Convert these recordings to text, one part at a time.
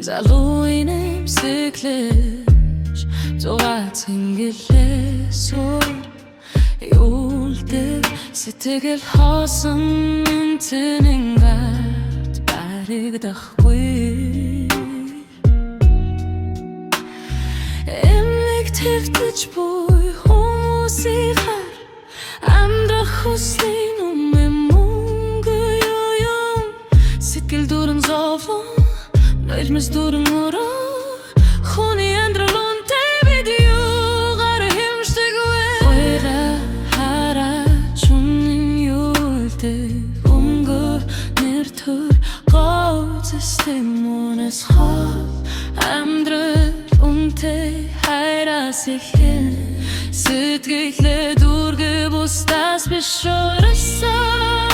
залуу нэмсэглэж зугаацсан гэлээс юулдэг сэтгэл хоосон тэнэнгээд баригдахгүй эмлэг твтэж буй хүмүүсийг хар амьдрах хүслийн мөнгө юм сэтгэл дуран зовлон нойлмос дуран өрөө хүний амьдрал үнтэй видеогаар хэмждэггүй ойра хараач үнэн юулдэг өнгө нэр төр гоцэстэй мөнэс хав амьдрал үнтэй хайраас ихэн сэтгэлээ дүргэ бустаас биш орсон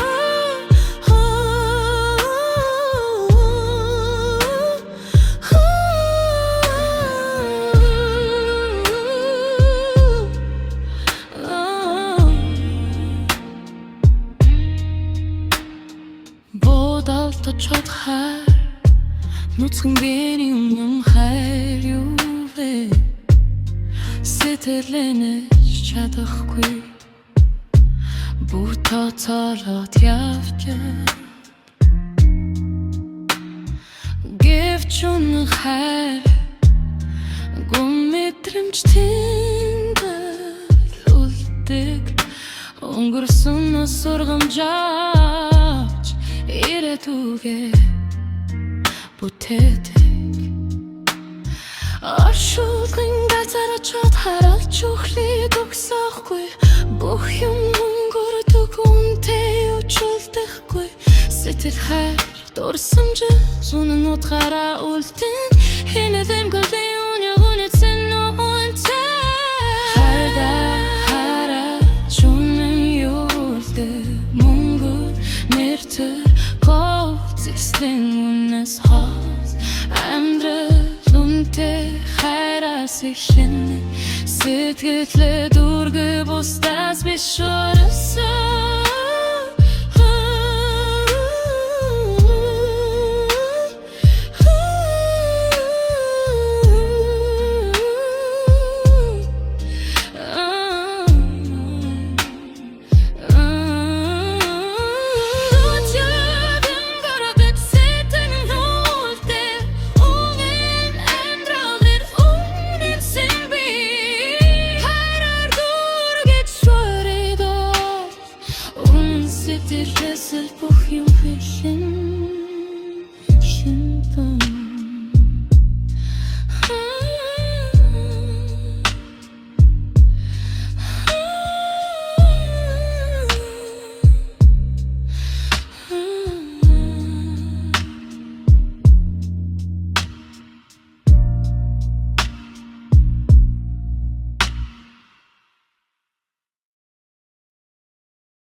бодолтой чодхай нүцгэн биений өмнө хайр юу вэ сэтгэлэнэж чадахгүй бүр тооцоолоод явчихна гэвч үнэн хайр гүмэтрэмж тэндэл үлдэг өнгөрсөн сургамжаач ирээдүгээ бүтээдэг оршуулгын газараа чад харалж өхлийг өгсөхгүй бүх юм өнгөрдөг үнтэй учулдахгүй сэтгэл хайр дурсамж үнэн утгаараа үлдэн хинэдэм гөлдэн үнэн эцэн үнтэй хараач үнэн юулдэг мөнгө нэр төр гоцэстэй үнэс хос амьдрал үнтэй хайраас ихэн сэтгэлээ дүргэ бустаас биш орсон Till